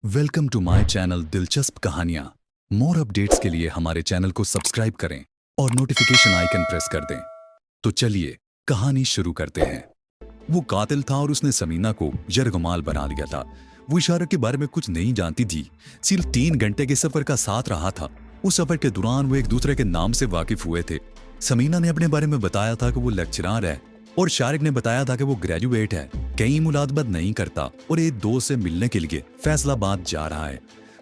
Welcome to my channel दिलचस्प कहानियां। More updates के लिए हमारे चैनल को सब्सक्राइब करें और नोटिफिकेशन आइकन प्रेस कर दें। तो चलिए कहानी शुरू करते हैं। वो कातिल था और उसने समीना को यरगमाल बना दिया था। वो इशारे के बारे में कुछ नहीं जानती थी, सिर्फ 3 घंटे के सफर का साथ रहा था। उस सफर के दौरान वो एक दूसरे के नाम से वाकिफ हुए थे। समीना ने अपने बारे में बताया था कि वो लेक्चरर है और शारिक ने बताया था कि वो ग्रेजुएट है, कहीं मुलाजमत नहीं करता और एक दोस्त से मिलने के लिए फैसलाबाद जा रहा है।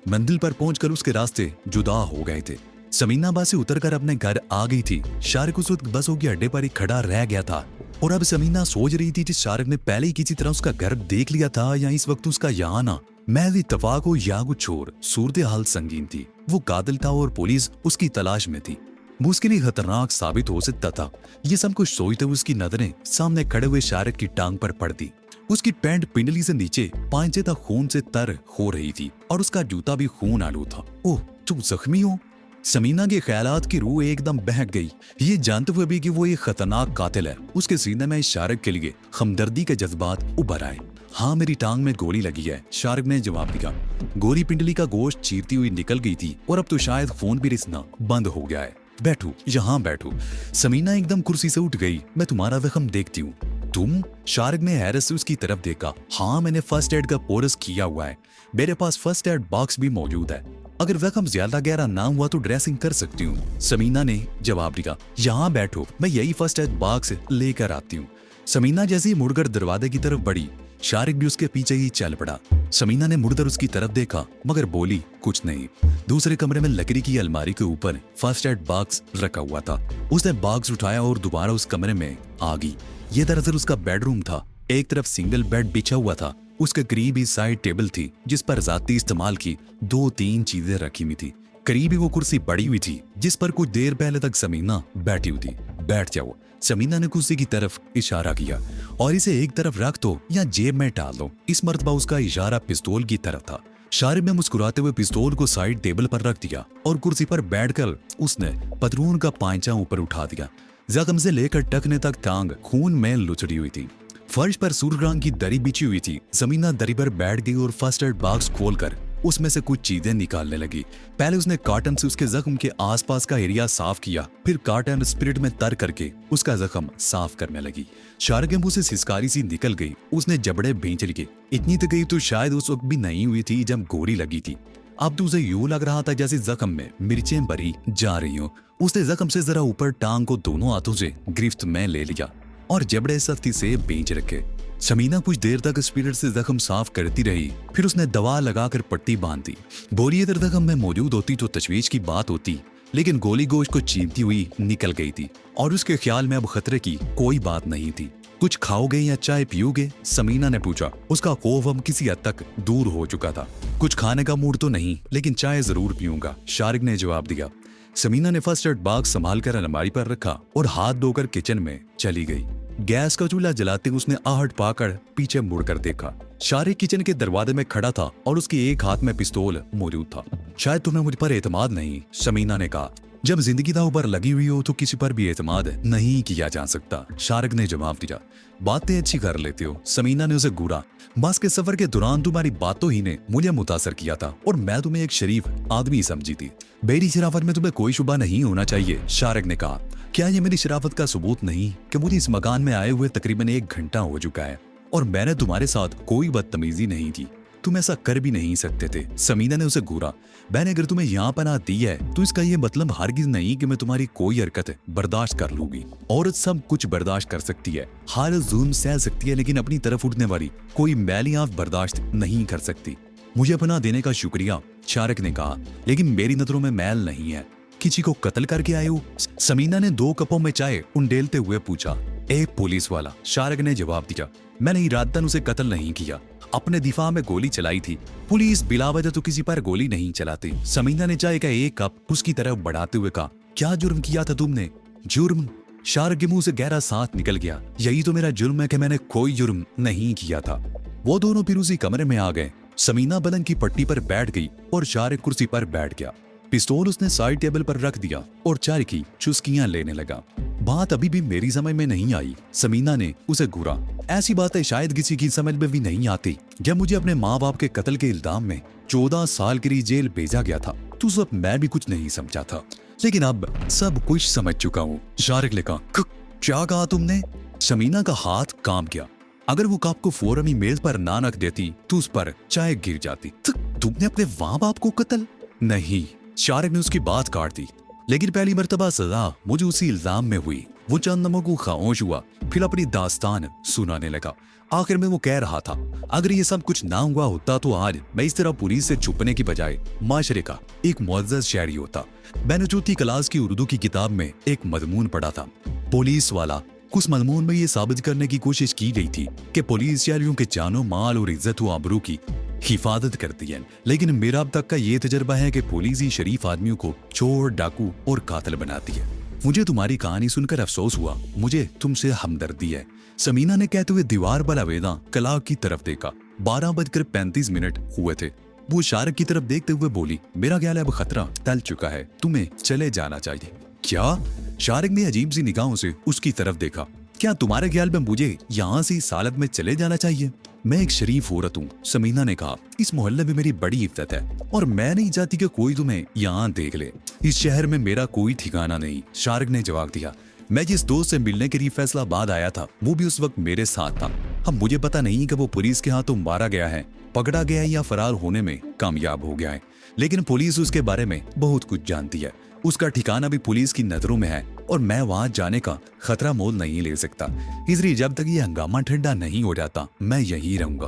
मंदिर पर पहुंचकर उसके रास्ते जुदा हो गए थे। समीना बस से उतरकर अपने घर आ गई थी। शारिक उस वक्त बसों के अड्डे पर ही खड़ा रह गया था और अब समीना सोच रही थी कि शारिक ने पहले ही किसी तरह उसका घर देख लिया था या इस वक्त उसका यहाँ आना महज इत्तफाक हो या कुछ और। सूरत हाल संगीन थी। वो कातिल था और पुलिस उसकी तलाश में थी। मुश्किल ही खतरनाक साबित हो सकता था। ये सब कुछ सोचते हुए उसकी नजरें सामने खड़े हुए शारिक की टांग पर पड़ती। उसकी पैंट पिंडली से नीचे पांचे तक खून से तर हो रही थी और उसका जूता भी खून आलू था। ओह, तू जख्मी हो? समीना के ख्यालात की रूह एकदम बहक गई, ये जानते हुए भी कि वो एक खतरनाक कातिल है। उसके सीने में शारिक के लिए हमदर्दी के जज्बात उभर आए। हाँ, मेरी टांग में गोली लगी है, शारिक ने जवाब दिया। गोली पिंडली का गोश्त चीरती हुई निकल गई थी और अब तो शायद खून भी रिसना बंद हो गया है। बैठो, यहाँ बैठो। समीना एकदम कुर्सी से उठ गई। मैं तुम्हारा जख्म देखती हूँ। तुम? शारिक ने हैरत से उसकी तरफ देखा। हाँ, मैंने फर्स्ट एड का कोर्स किया हुआ है। मेरे पास फर्स्ट एड बॉक्स भी मौजूद है। अगर जख्म ज्यादा गहरा ना हुआ तो ड्रेसिंग कर सकती हूँ, समीना ने जवाब दिया। यहाँ बैठो, मैं यही फर्स्ट एड बॉक्स लेकर आती हूँ। समीना जैसे ही मुड़कर दरवाजे की तरफ बढ़ी, शारिक भी उसके पीछे ही चल पड़ा। समीना ने मुड़कर उसकी तरफ देखा मगर बोली कुछ नहीं। दूसरे कमरे में लकड़ी की अलमारी के ऊपर फर्स्ट एड बॉक्स रखा हुआ था। उसने बॉक्स उठाया और दोबारा उस कमरे में आ गई। ये दरअसल उसका बेडरूम था। एक तरफ सिंगल बेड बिछा हुआ था, उसके करीब ही साइड टेबल थी जिस पर जाती इस्तेमाल की 2-3 चीजें रखी हुई थी। करीब ही वो कुर्सी पड़ी हुई थी जिस पर कुछ देर पहले तक समीना बैठी हुई थी। बैठ जाओ, समीना ने कुर्सी की तरफ इशारा किया। और इसे एक तरफ रख दो या जेब में डाल दो। इस मर्तबा उसका इशारा पिस्तौल की तरफ था। शारिक ने मुस्कुराते हुए पिस्तौल को साइड टेबल पर रख दिया और कुर्सी पर बैठकर उसने पतलून का पांचा ऊपर उठा दिया। जख्म से लेकर टखने तक टांग खून में लुचड़ी हुई थी। फर्श पर सूर्य रंग की दरी बिछी हुई थी। समीना दरी पर बैठ गई और फर्स्ट एड बॉक्स खोलकर उसमें से कुछ चीजें निकालने लगी। पहले उसने कॉटन से उसके जख्म के आसपास का एरिया साफ किया, फिर कॉटन स्पिरिट में तर करके उसका जख्म साफ करने लगी। शारिक के मुंह से सिसकारी सी निकल गई। उसने जबड़े भींच लिए। इतनी तकलीफ तो शायद उस वक्त भी नहीं हुई थी जब गोली लगी थी। अब तो उसे यूं लग रहा था जैसे जख्म में मिर्चें भरी जा रही हो। उसने जख्म से जरा ऊपर टांग को दोनों हाथों से गिरफ्त में ले लिया और जबड़े सख्ती से भींच रखे। समीना कुछ देर तक स्पिरिट से जख्म साफ करती रही, फिर उसने दवा लगाकर पट्टी बांध दी। गोली अगर जख्म में मौजूद होती तो तशवीश की बात होती, लेकिन गोली गोश्त को चीरती हुई निकल गई थी और उसके ख्याल में अब खतरे की कोई बात नहीं थी। कुछ खाओगे या चाय पियोगे? समीना ने पूछा। उसका खौफ अब किसी हद तक दूर हो चुका था। कुछ खाने का मूड तो नहीं, लेकिन चाय जरूर पीऊंगा, शारिक ने जवाब दिया। समीना ने फर्स्ट एड बॉक्स संभाल कर अलमारी पर रखा और हाथ धोकर किचन में चली गई। गैस का चूल्हा जलाते उसने आहट पाकर पीछे मुड़कर देखा। शारिक किचन के दरवाजे में खड़ा था और उसके एक हाथ में पिस्तौल मौजूद था। शायद तुम्हें मुझ पर एतमाद नहीं, समीना ने कहा। जब जिंदगी दांव पर लगी हुई हो तो किसी पर भी एतमाद नहीं किया जा सकता, शारिक ने जवाब दिया। बातें अच्छी कर लेते हो, समीना ने उसे घूरा। बस के सफर के दौरान तुम्हारी बातों ही ने मुझे मुतासर किया था और मैं तुम्हें एक शरीफ आदमी समझी थी। मेरी शराफत में तुम्हें कोई शुबा नहीं होना चाहिए, शारिक ने कहा। क्या ये मेरी शराफत का सबूत नहीं कि मुझे इस मकान में आए हुए तकरीबन 1 घंटा हो चुका है और मैंने तुम्हारे साथ कोई बदतमीजी नहीं की? तुम ऐसा कर भी नहीं सकते थे, समीना ने उसे घूरा। मैंने अगर तुम्हें यहाँ पनाह दी है तो इसका ये मतलब हरगिज नहीं कि मैं तुम्हारी कोई हरकत बर्दाश्त कर लूंगी। औरत सब कुछ बर्दाश्त कर सकती है, हर जुल्म सह सकती है, लेकिन अपनी तरफ उठने वाली कोई मैली आंख बर्दाश्त नहीं कर सकती। मुझे पनाह देने का शुक्रिया, शारिक ने कहा, लेकिन मेरी नजरों में मैल नहीं है। किसी को कत्ल करके आए हो? समीना ने 2 कपों में चाय उंडेलते हुए पूछा। एक पुलिस वाला, शारिक ने जवाब दिया। मैंने इरादतन उसे कत्ल नहीं किया, अपने दिफा में गोली चलाई थी। पुलिस बिलावजह तो किसी पर गोली नहीं चलाती। समीना ने चाय का एक कप उसकी तरफ बढ़ाते हुए कहा। क्या जुर्म किया था तुमने? जुर्म? शारिक के मुंह से गहरा सांस निकल गया। यही तो मेरा जुर्म है कि मैंने कोई जुर्म नहीं किया था। वो दोनों फिर उसी कमरे में आ गए। समीना पलंग की पट्टी पर बैठ गई और शारिक कुर्सी पर बैठ गया। पिस्तौल उसने साइड टेबल पर रख दिया और चाय की चुस्कियां लेने लगा। बात अभी भी मेरी समझ में नहीं आई। समीना ने उसे घूरा। ऐसी बातें शायद किसी की समझ में भी नहीं आती। जब मुझे अपने माँ बाप के कत्ल के इल्जाम में 14 साल के लिए जेल भेजा गया था तो सब मैं भी कुछ नहीं समझा था, लेकिन अब सब कुछ समझ चुका हूँ। शारिक ने कहा, क्या कहा तुमने? समीना का हाथ काम किया। अगर वो कप को फौरन ही मेज पर ना रख देती तो उस पर चाय गिर जाती। तुमने अपने माँ बाप को कत्ल? नहीं, शारिक ने उसकी बात काट दी। लेकिन पहली मर्तबा सजा मुझे उसी इल्जाम में हुई। वो चंद नमों को खामोश हुआ, फिर अपनी दास्तान सुनाने लगा। आखिर में वो कह रहा था, अगर ये सब कुछ ना हुआ होता तो आज मैं इस तरह पुलिस से छुपने की बजाय माशरे का एक मुअज़्ज़ज़ शहरी होता। मैंने चौथी क्लास की उर्दू की किताब में एक मजमून पढ़ा था, पुलिस वाला। उस मजमून में ये साबित करने की कोशिश की गई थी कि पुलिस शहरियों के जानो माल और इज्जत व आबरू की हिफाजत करती है। लेकिन मेरा अब तक का ये तजर्बा है कि पुलिस ही शरीफ आदमियों को चोर, डाकू और कातिल बनाती है। मुझे तुम्हारी कहानी सुनकर अफसोस हुआ, मुझे तुमसे हमदर्दी है। समीना ने कहते हुए दीवार पर आवेदा कलाक की तरफ देखा। 12:35 हुए थे। वो शारिक की तरफ देखते हुए बोली, मेरा ख्याल है अब खतरा टल चुका है, तुम्हें चले जाना चाहिए। क्या? शारिक ने अजीब सी निगाहों से उसकी तरफ देखा। क्या तुम्हारे ख्याल में मुझे यहाँ से इस हालत में चले जाना चाहिए? मैं एक शरीफ औरत हूँ, समीना ने कहा। इस मोहल्ले में मेरी बड़ी इज्जत है और मैं नहीं चाहती कि कोई तुम्हें यहाँ देख ले। इस शहर में मेरा कोई ठिकाना नहीं, शारिक ने जवाब दिया। मैं जिस दोस्त से मिलने के लिए फैसलाबाद आया था वो भी उस वक्त मेरे साथ था। अब मुझे पता नहीं कि वो पुलिस के हाथों मारा गया है, पकड़ा गया है या फरार होने में कामयाब हो गया है, लेकिन पुलिस उसके बारे में बहुत कुछ जानती है। उसका ठिकाना भी पुलिस की नजरों में है और मैं वहां जाने का खतरा मोल नहीं ले सकता। इसलिए जब तक ये हंगामा ठंडा नहीं हो जाता मैं यहीं रहूंगा।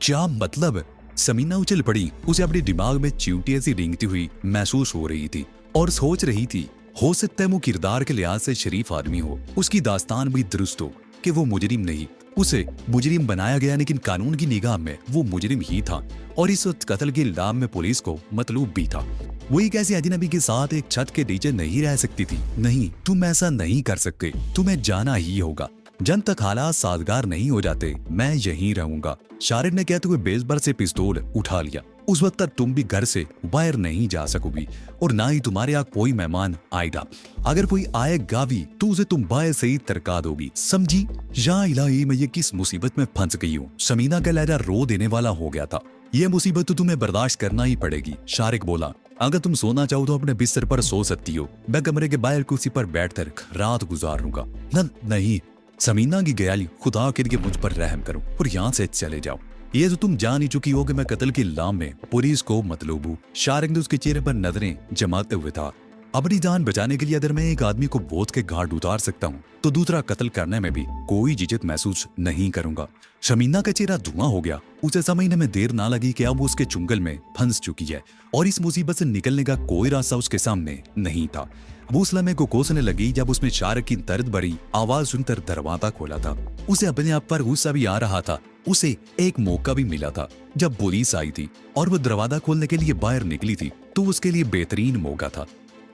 क्या मतलब? समीना उछल पड़ी। उसे अपने दिमाग में चींटियां सी रेंगती हुई महसूस हो रही थी और सोच रही थी, हो सकता है वो किरदार के लिहाज से शरीफ आदमी हो, उसकी दास्तान भी दुरुस्त हो कि वो मुजरिम नहीं, उसे मुजरिम बनाया गया, लेकिन कानून की निगाह में वो मुजरिम ही था और इस वक्त कत्ल के इल्जाम में पुलिस को मतलूब भी था। वो एक ऐसी अजनबी के साथ एक छत के नीचे नहीं रह सकती थी। नहीं, तुम ऐसा नहीं कर सकते, तुम्हें जाना ही होगा। जब तक हालात साजगार नहीं हो जाते मैं यहीं रहूंगा। शारिक ने कहते हुए बेसबर से पिस्तौल उठा लिया। उस वक्त तक तुम भी घर से बाहर नहीं जा सकोगी और ना ही तुम्हारे यहाँ कोई मेहमान आएगा। अगर कोई आएगा भी तो उसे तुम बाहर से ही तरका दोगी, समझी? या इलाही, मैं ये किस मुसीबत में फंस गई हूँ। समीना का लहजा रो देने वाला हो गया था। ये मुसीबत तो तुम्हें बर्दाश्त करना ही पड़ेगी, शारिक बोला। अगर तुम सोना चाहो तो अपने बिस्तर पर सो सकती हो, मैं कमरे के बाहर कुर्सी पर बैठकर रात गुजारूंगा। नहीं, समीना की गयाली, खुदा के लिए मुझ पर रहम करो और यहाँ से चले जाओ। ये तो तुम जान ही चुकी हो कि मैं कत्ल के इल्जाम में पुलिस को मतलूब हूँ। शारिक ने उसके चेहरे पर नजरें जमाते हुए था। अपनी जान बचाने के लिए अगर मैं एक आदमी को मौत के घाट उतार सकता हूँ तो दूसरा कत्ल करने में भी कोई झिझक महसूस नहीं करूंगा। समीना का चेहरा धुआं हो गया। उसे समझने में देर ना लगी कि अब वो उसके चुंगल में फंस चुकी है और इस मुसीबत से निकलने का कोई रास्ता उसके सामने नहीं था। वो उस लम्हे को कोसने लगी जब उसने शारिक की दर्द भरी आवाज सुनकर दरवाजा खोला था। उसे अपने आप पर गुस्सा भी आ रहा था। उसे एक मौका भी मिला था जब पुलिस आई थी और वो दरवाजा खोलने के लिए बाहर निकली थी, तो उसके लिए बेहतरीन मौका था।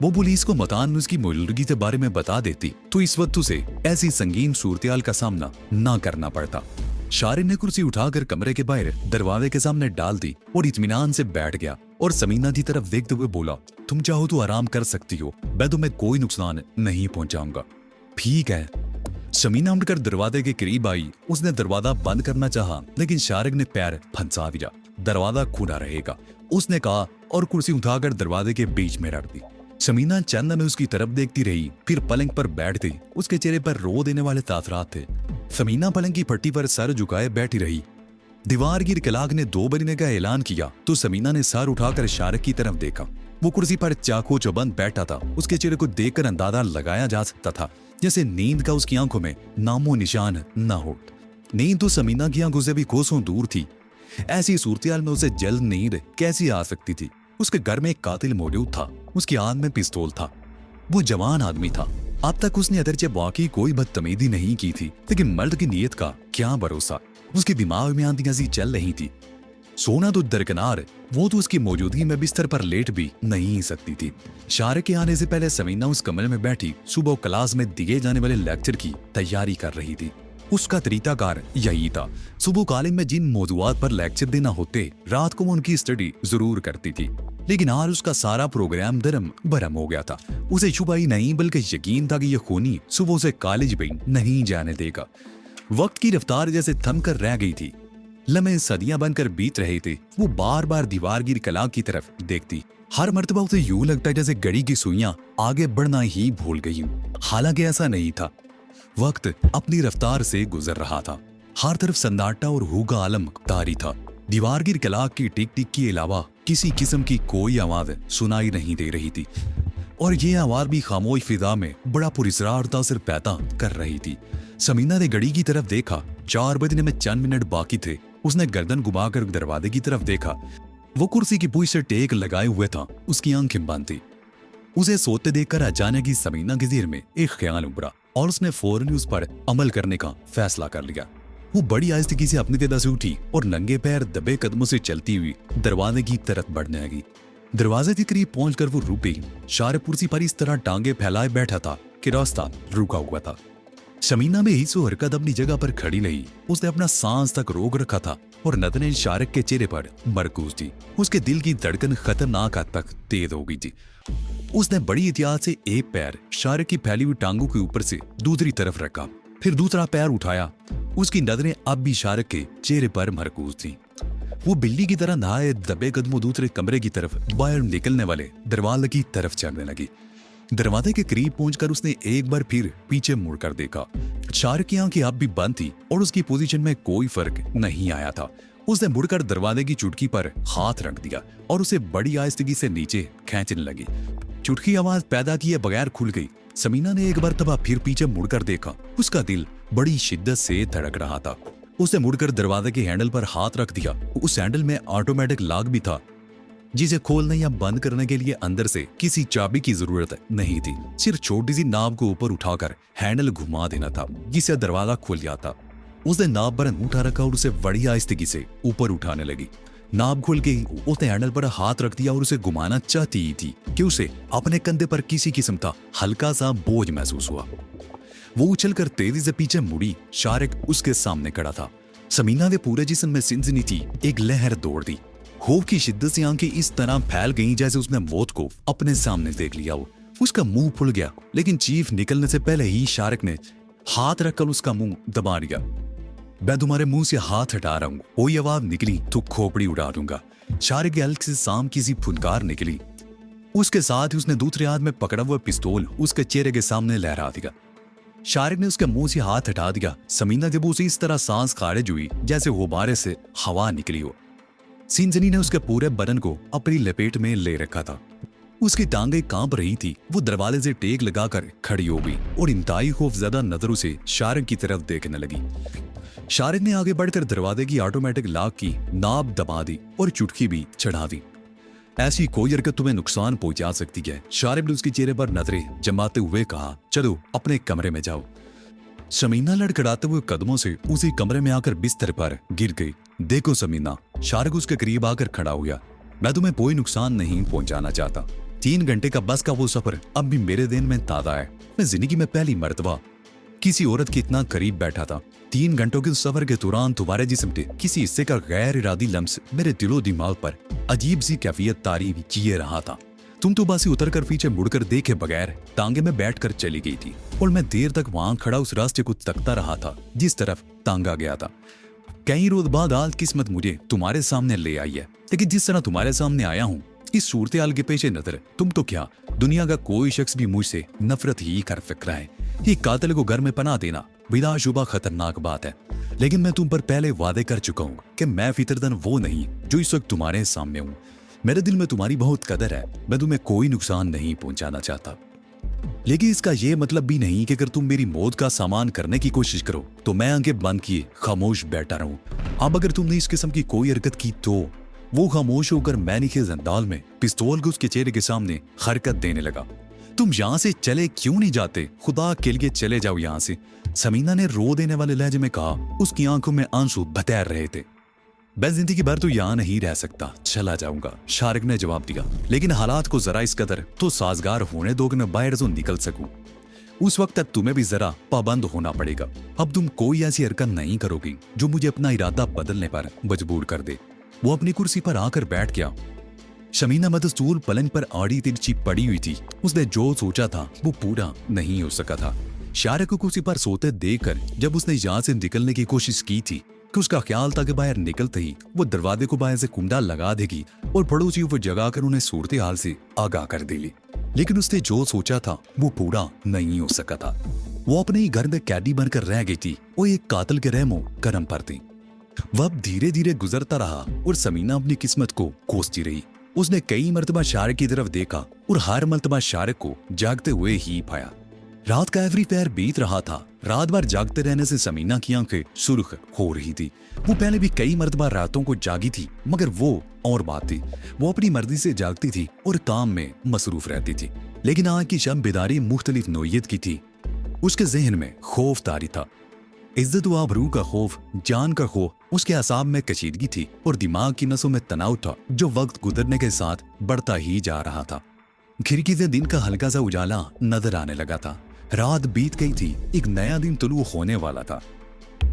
वो पुलिस को मकान उसकी मौजूदगी के बारे में बता देती तो इस वक्त उसे ऐसी संगीन सूरत का सामना ना करना पड़ता। शारिक ने कुर्सी उठाकर कमरे के बाहर दरवाजे के सामने डाल दी और इत्मीनान से बैठ गया और समीना की तरफ देखते हुए बोला, तुम चाहो तो आराम कर सकती हो, मैं तुम्हें कोई नुकसान नहीं पहुंचाऊंगा। ठीक है। समीना उठकर दरवाजे के करीब आई। उसने दरवाजा बंद करना चाहा, लेकिन शारिक ने पैर फंसा दिया। दरवाजा खुला रहेगा, उसने कहा और कुर्सी उठाकर दरवाजे के बीच में रख दी। समीना चंद में उसकी तरफ देखती रही, फिर पलंग पर बैठ गई। उसके चेहरे पर रो देने वाले तासरात थे। समीना पलंग की पट्टी पर सर झुकाए बैठी रही। दीवार की क्लाक ने 2 बजने का ऐलान किया तो समीना ने सर उठाकर शारिक की तरफ देखा। वो कुर्सी पर चाकू चौबंद बैठा था। उसके चेहरे को देखकर अंदाजा लगाया जा सकता था जैसे नींद का उसकी आंखों में नामो निशान न हो। नींद तो समीना की आंखों से भी कोसों दूर थी। ऐसी सूरत में उसे जल्द नींद कैसी आ सकती थी? उसके घर में एक कातिल मौजूद था, उसके हाथ में पिस्तौल था। वो जवान आदमी था। अब तक उसने अदरचे वाकई कोई बदतमीजी नहीं की थी, लेकिन मर्द की नीयत का क्या भरोसा। उसके दिमाग में आंधियां सी चल रही थी। सोना तो दरकिनार, वो तो उसकी मौजूदगी में बिस्तर पर लेट भी नहीं सकती थी। शारिक के आने से पहले समीना उस कमरे में बैठी सुबह क्लास में दिए जाने वाले लेक्चर की तैयारी कर रही थी। उसका तरीकाकार यही था। सुबह कॉलेज में जिन मौजूआत पर लेक्चर देना होते, रात को वो उनकी स्टडी जरूर करती थी। लेकिन आज उसका सारा प्रोग्राम दरम बरम हो गया था। उसे शुबा ही नहीं बल्कि यकीन था कि यह खूनी सुबह उसे कॉलेज भी नहीं जाने देगा। वक्त की रफ्तार जैसे थम कर रह गई थी। लम्हे सदियां बनकर बीत रहे थे। वो बार बार दीवार की कला की तरफ देखती। हर मर्तबा उसे यूं लगता है जैसे घड़ी की सुइयां आगे बढ़ना ही भूल गई हूं। हालांकि ऐसा नहीं था। वक्त अपनी रफ्तार से गुजर रहा था। हर तरफ सन्नाटा और हूगा आलम तारी था। दीवार की कला की टिक टिक के अलावा किसी किस्म की कोई आवाज सुनाई नहीं दे रही थी, और ये आवाज भी खामोश फिजा में बड़ा पुरस्कार तासर पैदा कर रही थी। समीना ने घड़ी की तरफ देखा। 4 बजने में चंद मिनट बाकी थे। उसने गर्दन घुमाकर दरवाजे की तरफ देखा। वो कुर्सी की पूंछ से टेक लगाए हुए था। उसकी आंखें बंद थी। उसे सोते देखकर अचानक ही समीना के दिल में एक ख्याल उभरा और उसने फौरन उस पर अमल करने का फैसला कर लिया। वो बड़ी आहिस्दगी से अपनी जगह से उठी और नंगे पैर दबे कदमों से चलती हुई दरवाजे की तरफ बढ़ने लगी। दरवाजे के करीब पहुंचकर वो रुक गई। शारे कुर्सी पर इस तरह टांगे फैलाए बैठा था कि रास्ता रुका हुआ था। समीना में हिस्सो हरकत अपनी जगह पर खड़ी रही। उसने अपना सांस तक रोक रखा था और नजरें शारक के चेहरे पर मरकूज थी। उसके दिल की धड़कन खतरनाक हद तक तेज हो गई थी। उसने बड़ी एहतियात से एक पैर शारक की फैली हुई टांगों के ऊपर से दूसरी तरफ रखा, फिर दूसरा पैर उठाया। उसकी नजरें अब भी शारक के चेहरे पर मरकूज थी। वो बिल्ली की तरह नहाए दबे कदमों दूसरे कमरे की तरफ बाहर निकलने वाले दरवाजे की तरफ चढ़ने लगी। दरवाजे के करीब पहुंचकर उसने एक बार फिर पीछे मुड़कर देखा। शारक की आंखें अब भी बंद थी और उसकी पोजीशन में कोई फर्क नहीं आया था। उसने मुड़कर दरवाजे की चुटकी पर हाथ रख दिया और उसे बड़ी आहिस्दगी से नीचे खींचने लगी। चुटकी आवाज पैदा किए बगैर खुल गई। समीना ने एक बार तबा फिर पीछे मुड़कर देखा। उसका दिल बड़ी शिद्दत से धड़क रहा था। उसने मुड़कर दरवाजे के हैंडल पर हाथ रख दिया। उस हैंडल में ऑटोमेटिक लॉक भी था, जिसे खोलने या बंद करने के लिए अंदर से किसी चाबी की जरूरत नहीं थी। सिर्फ छोटी सी नाब को ऊपर उठाकर हैंडल घुमा देना था, जिससे दरवाजा खुल जाता। उसने नाब पर अंगूठा रखा और उसे बड़ी आहिस्दगी से ऊपर उठाने लगी। नाब खुल गई। उसने हैंडल पर हाथ रख दिया और उसे घुमाना चाहती ही थी कि उसे अपने कंधे पर किसी किस्म का हल्का सा बोझ महसूस हुआ। वो उछलकर तेजी से पीछे मुड़ी। शारक उसके सामने खड़ा था। समीना के पूरे जिस्म में सिनसिनी थी। एक लहर दौड़ दी। खौफ की शिद्दत से आंखें इस तरह फैल गईं जैसे उसने मौत को अपने सामने देख लिया हो। उसका मुंह फुल गया, लेकिन चीख निकलने से पहले ही शारक ने हाथ रखकर उसका मुंह दबा दिया। मैं तुम्हारे मुंह से हाथ हटा रहा हूं। कोई आवाज निकली तो खोपड़ी उड़ा दूंगा। शारक के हल्क से साम की सी फुनकार निकली। उसके साथ ही उसने दूसरे हाथ में पकड़ा हुआ पिस्तौल उसके चेहरे के सामने लहरा दिया। शारक ने उसके मुंह से हाथ हटा दिया। समीना जब उसे इस तरह सांस खारिज हुई जैसे गुब्बारे से हवा निकली हो। सिंजनी ने उसके पूरे बदन को अपनी लपेट में ले रखा था। उसकी टांगें कांप रही थी। वो दरवाजे से टेक लगाकर खड़ी हो गई और इंतहाई खौफजदा नजरों से शारक की तरफ देखने लगी। शारक ने आगे बढ़कर दरवाजे की ऑटोमेटिक लॉक की नाब दबा दी और चुटकी भी चढ़ा दी। ऐसी कोई हरकत तुम्हें नुकसान पहुंचा सकती है। शारक ने उसके चेहरे पर नजरें जमाते हुए कहा, चलो अपने कमरे में जाओ। समीना लड़खड़ाते हुए कदमों से उसी कमरे में आकर बिस्तर पर गिर गई। देखो समीना, शारक उसके करीब आकर खड़ा हुआ, मैं तुम्हें कोई नुकसान नहीं पहुंचाना चाहता। 3 घंटे का बस का वो सफर अब भी मेरे दिन में ताजा है। मैं जिंदगी में पहली मर्तबा किसी औरत के इतना करीब बैठा था। 3 घंटों के सफर के दौरान तुम्हारे जिस्म के किसी हिस्से का गैर इरादी लम्स मेरे दिलो दिमाग पर अजीब सी कैफियत तारी जिए रहा था। तुम तो बस उतर कर पीछे मुड़कर देखे बगैर तांगे में बैठकर चली गई थी और मैं देर तक वहां खड़ा उस रास्ते को तकता रहा था जिस तरफ तांगा गया था। कई रोज बाद आज किस्मत मुझे तुम्हारे सामने ले आई है, लेकिन जिस तरह तुम्हारे सामने आया हूँ इस सूरत हाल के पेश नजर तुम तो क्या दुनिया का कोई शख्स भी मुझसे नफरत ही कर सकता है। ये कातिल को घर में पनाह देना बिलाशुबा खतरनाक बात है, लेकिन मैं तुम पर पहले वादे कर चुका हूँ कि मैं फितरतन वो नहीं जो इस वक्त तुम्हारे सामने हूँ। मेरे दिल में तुम्हारी बहुत कदर है। मैं तुम्हें कोई नुकसान नहीं पहुंचाना चाहता, लेकिन इसका यह मतलब भी नहीं कि अगर तुम मेरी मौत का सामान करने की कोशिश करो तो मैं आंखें बंद किए खामोश बैठा रहूं। अब अगर तुमने इस किस्म की कोई हरकत की तो वो खामोश होकर मैनी के जंदाल में पिस्तौल को उसके चेहरे के सामने हरकत देने लगा। तुम यहाँ से चले क्यों नहीं जाते? खुदा के लिए चले जाओ यहाँ से, समीना ने रो देने वाले लहजे में कहा। उसकी आंखों में आंसू बतैर रहे थे। मैं जिंदगी भर तो यहाँ नहीं रह सकता, चला जाऊंगा, शारक ने जवाब दिया। लेकिन हालात को जरा इस कदर तो साजगार होने दो कि मैं बाहर से निकल सकूं। उस वक्त तक तुम्हें भी जरा पाबंद होना पड़ेगा। अब तुम कोई ऐसी हरकत नहीं करोगी जो मुझे अपना इरादा बदलने पर मजबूर कर दे। वो अपनी कुर्सी पर आकर बैठ गया। शमीना मदस्तूर पलंग पर आड़ी तिरछी पड़ी हुई थी। उसने जो सोचा था वो पूरा नहीं हो सका था। शारिक को कुर्सी पर सोते देखकर जब उसने यहाँ से निकलने की कोशिश की थी कि उसका ख्याल था कि बाहर निकलते ही वो दरवाजे को बाहर से कुंडा लगा देगी और पड़ोसियों को जगाकर उन्हें सूरत हाल से आगाह कर देगी, लेकिन उसने जो सोचा था वो पूरा नहीं हो सका था। वो अपने ही घर में कैदी बनकर रह गई थी। वो एक कातिल के रहमो करम पर थी। वक्त धीरे धीरे गुजरता रहा और समीना अपनी किस्मत को कोसती रही। उसने कई मर्तबा शारिक की तरफ देखा और हर मर्तबा शारिक को जागते हुए ही पाया। रात का आखिरी पहर बीत रहा था। रात भर जागते रहने से समीना की आंखें सुर्ख हो रही थी। वो पहले भी कई मर्तबा रातों को जागी थी, मगर वो और बात थी। वो अपनी मर्जी से जागती थी और काम में मसरूफ रहती थी, लेकिन आज की शब बेदारी मुख्तलिफ नोयत की थी। उसके जहन में खौफ तारी था, इज्जत व आबरू का खौफ, जान का खौफ। उसके असाब में कशीदगी थी और दिमाग की नसों में तनाव था जो वक्त गुजरने के साथ बढ़ता ही जा रहा था। खिड़की से दिन का हल्का सा उजाला नजर आने लगा था। रात बीत गई थी, एक नया दिन तुलू होने वाला था।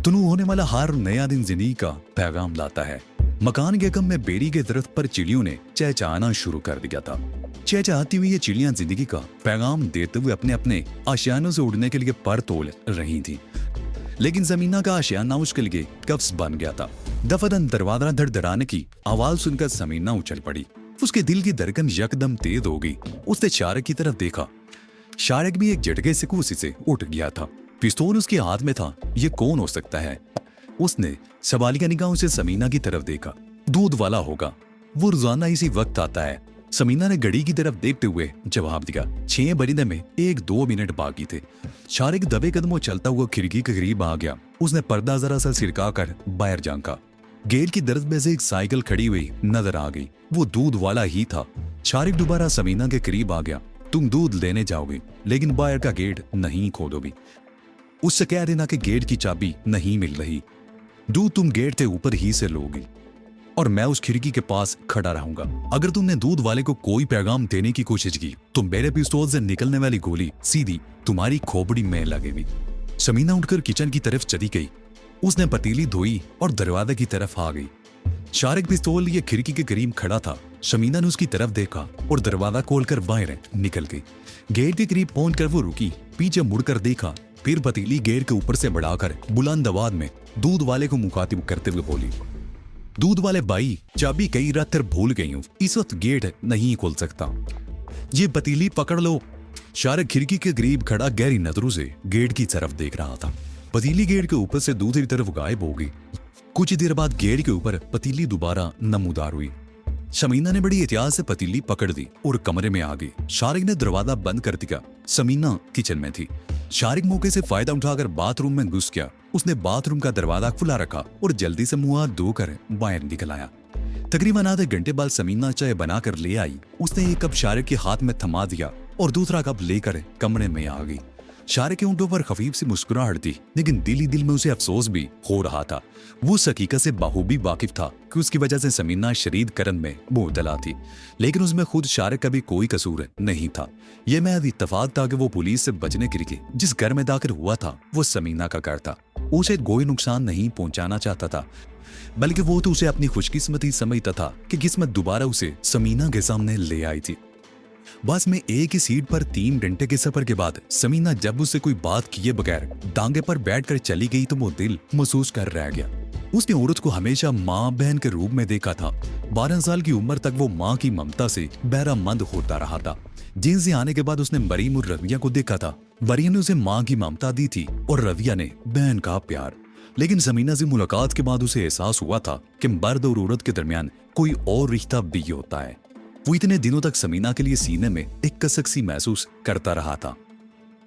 तुलू होने वाला हर नया दिन जिंदगी का पैगाम लाता है। मकान के कम में बेरी के दरख्त पर चिड़ियों ने चहचहाना शुरू कर दिया था। चहचहाती हुई ये चिड़ियां जिंदगी का पैगाम देते हुए अपने अपने आशियानों से उड़ने के लिए पर तोल रही थी, लेकिन जमीना का आशियाना उसके लिए कब्ज बन गया था। दफादन दरवाजा धड़धड़ाने की आवाज सुनकर समीना उछल पड़ी। उसके दिल की धड़कन यकदम तेज हो गई। उसने शारिक की तरफ देखा। शारिक भी एक झटके से कुर्सी से उठ गया था। पिस्तौल उसके हाथ में था। ये कौन हो सकता है? उसने सवालिया निगाहों से समीना की तरफ देखा। दूध वाला होगा, वो रोजाना इसी वक्त आता है। समीना ने घड़ी की तरफ देखते हुए जवाब दिया। 6 बजने में 1-2 मिनट बाकी थे। शारिक दबे कदमों चलता हुआ खिड़की के करीब आ गया। उसने पर्दा जरा सा सिरका कर बाहर झांका। गेट की दरद में से एक साइकिल खड़ी हुई नजर आ गई। वो दूध वाला ही था। शारिक दोबारा समीना के करीब आ गया। तुम दूध लेने जाओगे, लेकिन बाहर का गेट नहीं खोलोगी। उससे कह देना कि गेट की चाबी नहीं मिल रही। दूध तुम गेट के ऊपर ही से लोगी और मैं उस खिड़की के पास खड़ा रहूंगा। अगर तुमने दूध वाले को कोई पैगाम देने की कोशिश की तो मेरे पिस्तौल से निकलने वाली गोली सीधी तुम्हारी खोपड़ी में लगेगी। समीना उठकर किचन की तरफ चली गई। उसने पतीली धोई और दरवाजे की तरफ आ गई। शारिक पिस्तौल लिए खिड़की के करीब खड़ा था। समीना ने उसकी तरफ देखा और दरवाजा खोलकर बाहर निकल गई। गेट के करीब पहुंचकर वो रुकी, पीछे मुड़कर देखा, फिर पतीली गेट के ऊपर से बढ़ाकर बुलंद आवाज में दूध वाले को मुखातिब करते हुए बोली, दूध वाले भाई, चाबी कई रात तक भूल गई हूं, इस वक्त गेट नहीं खोल सकता, ये पतीली पकड़ लो। शारिक खिड़की के करीब खड़ा गहरी नजरों से गेट की तरफ देख रहा था। पतीली गेट के ऊपर से दूसरी तरफ गायब हो गई। कुछ देर बाद गेट के ऊपर पतीली दोबारा नमूदार हुई। समीना ने बड़ी एहतियात से पतीली पकड़ दी और कमरे में आ गई। शारिक ने दरवाजा बंद कर दिया। समीना किचन में थी। शारिक मौके से फायदा उठाकर बाथरूम में घुस गया। उसने बाथरूम का दरवाजा खुला रखा और जल्दी से मुंह हाथ धोकर बाहर निकल आया। तकरीबन आधे घंटे बाद समीना चाय बनाकर ले आई। उसने एक कप शारिक के हाथ में थमा दिया और दूसरा कप लेकर कमरे में आ गई। शारिक के होंठों पर खफीफ सी मुस्कुराहट थी, लेकिन दिल ही दिल में उसे अफसोस भी हो रहा था। वो उस हकीकत से बाखूबी वाकिफ था कि उसकी वजह से समीना शरीद करन में मुबतला थी, लेकिन उसमें खुद शारिक का भी कोई कसूर नहीं था। यह महज इत्तफाक था कि वो पुलिस से बचने के लिए जिस घर में दाखिल हुआ था वो समीना का घर था। उसे कोई नुकसान नहीं पहुंचाना चाहता था, बल्कि वो तो उसे अपनी खुशकिस्मती समझता था कि किस्मत दोबारा उसे समीना के सामने ले आई थी। बस में एक ही सीट पर 3 घंटे के सफर के बाद समीना जब उससे कोई बात किए बगैर डांगे पर बैठकर चली गई तो वो दिल महसूस कर रह गया। उसने औरत को हमेशा माँ बहन के रूप में देखा था। 12 साल की उम्र तक वो माँ की ममता से बहरामंद होता रहा था। जेल से आने के बाद उसने मरीम और रविया को देखा था। मरीम ने उसे माँ की ममता दी थी और रविया ने बहन का प्यार। लेकिन समीना से मुलाकात के बाद उसे एहसास हुआ था कि मर्द और औरत के दरमियान कोई और रिश्ता भी होता है। वो इतने दिनों तक समीना के लिए सीने में एक कसक सी महसूस करता रहा था,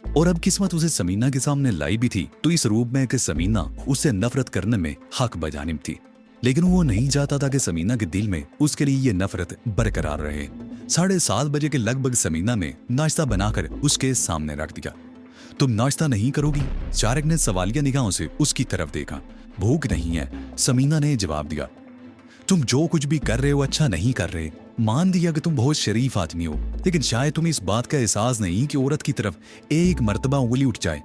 और अब किस्मत उसे समीना के सामने लाई भी थी तो इस रूप में कि समीना उससे नफरत करने में हक बजानिब थी। लेकिन वो नहीं चाहता था कि समीना के दिल में उसके लिए ये नफरत बरकरार रहे। 7:30 बजे के लगभग समीना ने नाश्ता बनाकर उसके सामने रख दिया। तुम नाश्ता नहीं करोगी? शारिक ने सवालिया निगाहों से उसकी तरफ देखा। भूख नहीं है, समीना ने जवाब दिया। तुम जो कुछ भी कर रहे हो अच्छा नहीं कर रहे। मान दिया कि तुम बहुत शरीफ आदमी हो, लेकिन शायद तुम्हें इस बात का एहसास नहीं कि औरत की तरफ एक मर्तबा उंगली उठ जाए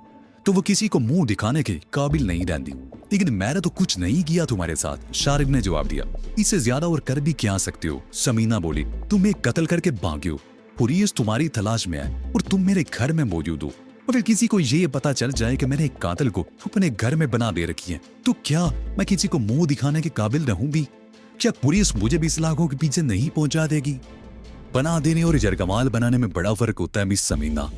तो वो किसी को मुंह दिखाने के काबिल नहीं रहती। लेकिन मैंने तो कुछ नहीं किया तुम्हारे साथ, शारिब ने जवाब दिया। इससे ज्यादा और कर भी क्या सकते हो, समीना बोली। तुम एक कत्ल करके भागे हो, पुलिस तुम्हारी तलाश में है और तुम मेरे घर में मौजूद हो। और फिर किसी को ये पता चल जाए कि मैंने एक कातिल को अपने घर में बना दे रखी है, तो क्या मैं किसी को मुंह दिखाने के काबिल रहूं भी? क्या पुलिस मुझे भी इस लाखों के पीछे नहीं पहुंचा देगी? बना देने और जरगमाल बनाने में बड़ा फर्क होता है मिस समीना।